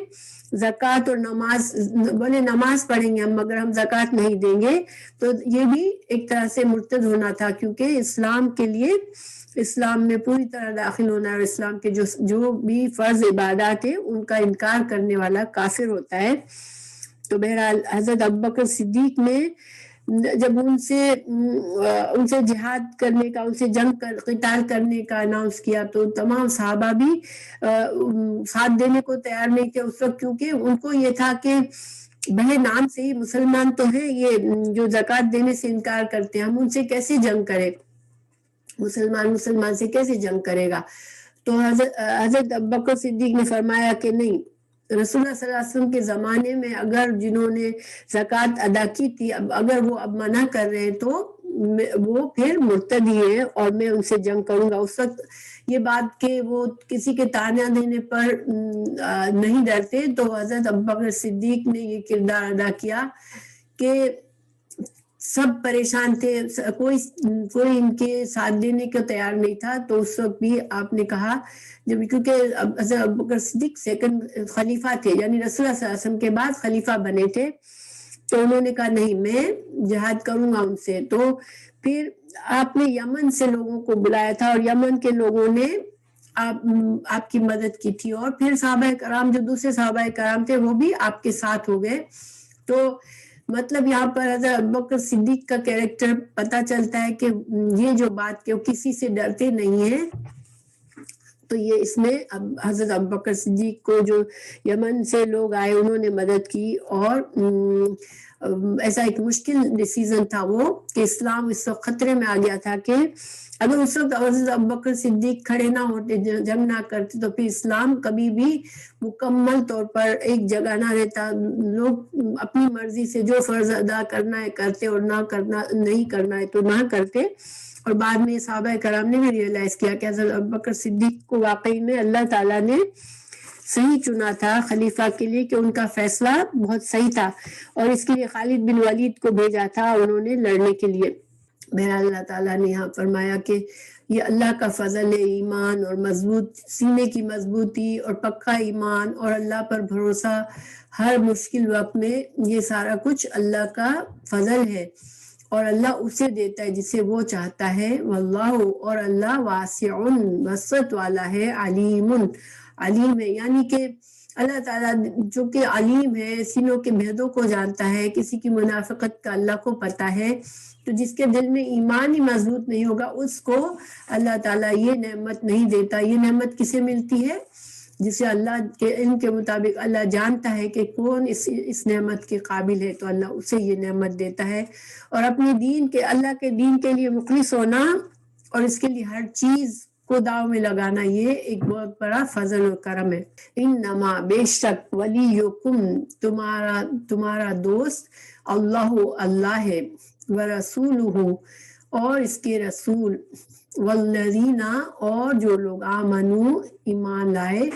زکوٰۃ اور نماز بولے نماز پڑھیں گے ہم مگر ہم زکوٰۃ نہیں دیں گے، تو یہ بھی ایک طرح سے مرتد ہونا تھا، کیونکہ اسلام کے لیے اسلام میں پوری طرح داخل ہونا اور اسلام کے جو بھی فرض عبادات ہیں ان کا انکار کرنے والا کافر ہوتا ہے۔ تو بہرحال حضرت ابوبکر صدیق نے جب ان سے جہاد کرنے کا، ان سے قتال کرنے کا اناؤنس کیا تو تمام صحابہ بھی ساتھ دینے کو تیار نہیں تھے اس وقت، کیونکہ ان کو یہ تھا کہ بھلے نام سے ہی مسلمان تو ہیں، یہ جو زکوٰۃ دینے سے انکار کرتے ہیں، ہم ان سے کیسے جنگ کریں، مسلمان سے کیسے جنگ کرے گا۔ تو حضرت ابوبکر صدیق نے فرمایا کہ نہیں، رسول اللہ صلی اللہ علیہ وسلم کے زمانے میں اگر جنہوں نے زکوٰۃ ادا کی تھی اگر وہ اب منع کر رہے ہیں تو وہ پھر مرتد ہی ہے اور میں ان سے جنگ کروں گا۔ اس وقت یہ بات کہ وہ کسی کے تانا دینے پر نہیں ڈرتے، تو حضرت ابوبکر صدیق نے یہ کردار ادا کیا کہ سب پریشان تھے، کوئی ان کے ساتھ دینے کو تیار نہیں تھا، تو اس وقت بھی آپ نے کہا کیونکہ حضرت ابوبکر صدیق سیکنڈ خلیفہ تھے، یعنی رسول اللہ صلی اللہ علیہ وسلم کے بعد خلیفہ بنے تھے، تو انہوں نے کہا نہیں میں جہاد کروں گا ان سے۔ تو پھر آپ نے یمن سے لوگوں کو بلایا تھا اور یمن کے لوگوں نے آپ کی مدد کی تھی، اور پھر صحابہ کرام جو دوسرے صحابہ کرام تھے وہ بھی آپ کے ساتھ ہو گئے۔ تو مطلب یہاں پر حضرت ابوبکر صدیق کا کیریکٹر پتہ چلتا ہے کہ یہ جو بات کہ وہ کسی سے ڈرتے نہیں ہیں، تو یہ اس میں حضرت ابوبکر صدیق کو جو یمن سے لوگ آئے انہوں نے مدد کی، اور ایسا ایک مشکل ڈیسیزن تھا وہ کہ اسلام اس وقت خطرے میں آ گیا تھا کہ اگر اس وقت حضرت ابوبکر صدیق کھڑے نہ ہوتے، جنگ نہ کرتے، تو پھر اسلام کبھی بھی مکمل طور پر ایک جگہ نہ رہتا، لوگ اپنی مرضی سے جو فرض ادا کرنا ہے کرتے اور نہیں کرنا ہے تو نہ کرتے۔ اور بعد میں صحابہ کرام نے بھی ریئلائز کیا کہ حضرت ابوبکر صدیق کو واقعی میں اللہ تعالیٰ نے صحیح چنا تھا خلیفہ کے لیے، کہ ان کا فیصلہ بہت صحیح تھا، اور اس کے لیے خالد بن ولید کو بھیجا تھا انہوں نے لڑنے کے لیے۔ بہرحال اللہ تعالیٰ نے یہاں فرمایا کہ یہ اللہ کا فضل ہے، ایمان اور مضبوط سینے کی مضبوطی اور پکا ایمان اور اللہ پر بھروسہ ہر مشکل وقت میں، یہ سارا کچھ اللہ کا فضل ہے، اور اللہ اسے دیتا ہے جسے وہ چاہتا ہے۔ واللہ، اور اللہ واسع وسعت والا ہے، علیم ہے، یعنی کہ اللہ تعالیٰ جو کہ علیم ہے، سینوں کے بھیدوں کو جانتا ہے، کسی کی منافقت کا اللہ کو پتہ ہے، تو جس کے دل میں ایمان ہی مضبوط نہیں ہوگا اس کو اللہ تعالیٰ یہ نعمت نہیں دیتا۔ یہ نعمت کسے ملتی ہے؟ جسے اللہ کے علم کے مطابق اللہ جانتا ہے کہ کون اس نعمت کے قابل ہے، تو اللہ اسے یہ نعمت دیتا ہے۔ اور اپنے دین کے، اللہ کے دین کے لیے مخلص ہونا اور اس کے لیے ہر چیز کو داؤ میں لگانا، یہ ایک بہت بڑا فضل و کرم ہے۔ انما بے شک ولیکم تمہارا دوست اللہ ہے، ورسولہ اور اس کے رسول، والذین اور جو لوگ آمنو ایمان لائے،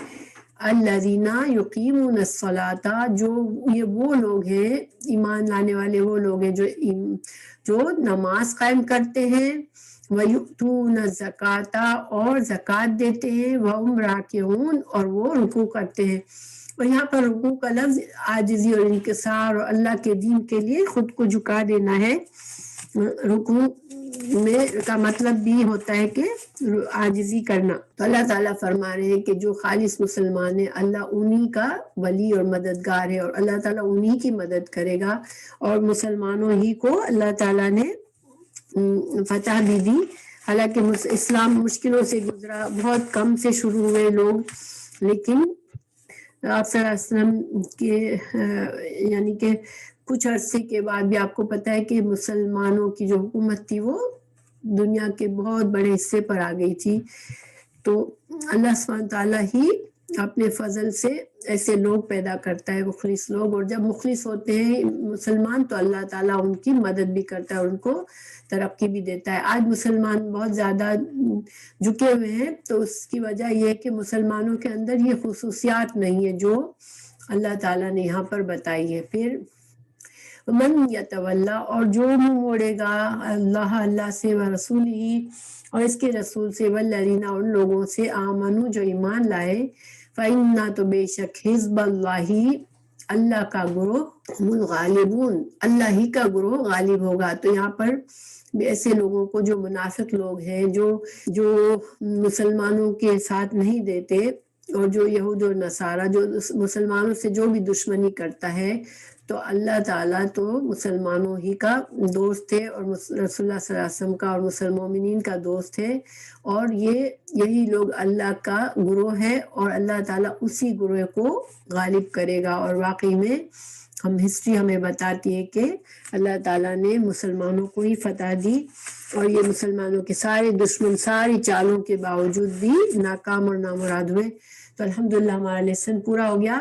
الذین یقیمون الصلاۃ جو یہ وہ لوگ ہیں، ایمان لانے والے وہ لوگ ہیں جو نماز قائم کرتے ہیں، وَيُؤْتُونَ الزَّكَاةَ اور زکوٰۃ دیتے ہیں، وَهُمْ راکعون اور وہ رکوع کرتے ہیں۔ اور یہاں پر رکوع کا لفظ عاجزی اور انکسار اور اللہ کے دین کے لیے خود کو جھکا دینا ہے۔ رکوع میں کا مطلب بھی ہوتا ہے کہ عاجزی کرنا۔ تو اللہ تعالیٰ فرما رہے ہیں کہ جو خالص مسلمان ہیں اللہ انہی کا ولی اور مددگار ہے، اور اللہ تعالیٰ انہی کی مدد کرے گا، اور مسلمانوں ہی کو اللہ تعالیٰ نے فتح بھی دی۔ حالانکہ اسلام مشکلوں سے گزرا، بہت کم سے شروع ہوئے لوگ، لیکن آپ صلی اللہ علیہ وسلم کے یعنی کہ کچھ عرصے کے بعد بھی آپ کو پتہ ہے کہ مسلمانوں کی جو حکومت تھی وہ دنیا کے بہت بڑے حصے پر آ گئی تھی۔ تو اللہ سبحانہ تعالیٰ ہی اپنے فضل سے ایسے لوگ پیدا کرتا ہے، مخلص لوگ، اور جب مخلص ہوتے ہیں مسلمان تو اللہ تعالیٰ ان کی مدد بھی کرتا ہے، ان کو ترقی بھی دیتا ہے۔ آج مسلمان بہت زیادہ جھکے ہوئے ہیں، تو اس کی وجہ یہ ہے کہ مسلمانوں کے اندر یہ خصوصیات نہیں ہے جو اللہ تعالیٰ نے یہاں پر بتائی ہے۔ پھر من یتولا اور جو منہ موڑے گا اللہ سے، ورسول ہی اور اس کے رسول سے، والذین ان لوگوں سے آمنو جو ایمان لائے، فإنا تو بے شک حزب اللہ کا گروہ، ہم الغالبون اللہ ہی کا گروہ غالب ہوگا۔ تو یہاں پر ایسے لوگوں کو جو منافق لوگ ہیں، جو مسلمانوں کے ساتھ نہیں دیتے، اور جو یہود اور نصارہ جو مسلمانوں سے جو بھی دشمنی کرتا ہے، تو اللہ تعالیٰ تو مسلمانوں ہی کا دوست ہے، اور رسول اللہ صلی اللہ علیہ وسلم کا اور مومنین کا دوست ہے، اور یہی لوگ اللہ کا گروہ ہے، اور اللہ تعالیٰ اسی گروہ کو غالب کرے گا۔ اور واقعی میں ہسٹری ہمیں بتاتی ہے کہ اللہ تعالیٰ نے مسلمانوں کو ہی فتح دی، اور یہ مسلمانوں کے سارے دشمن ساری چالوں کے باوجود بھی ناکام اور نامراد ہوئے۔ تو الحمدللہ ہمارا لیسن پورا ہو گیا۔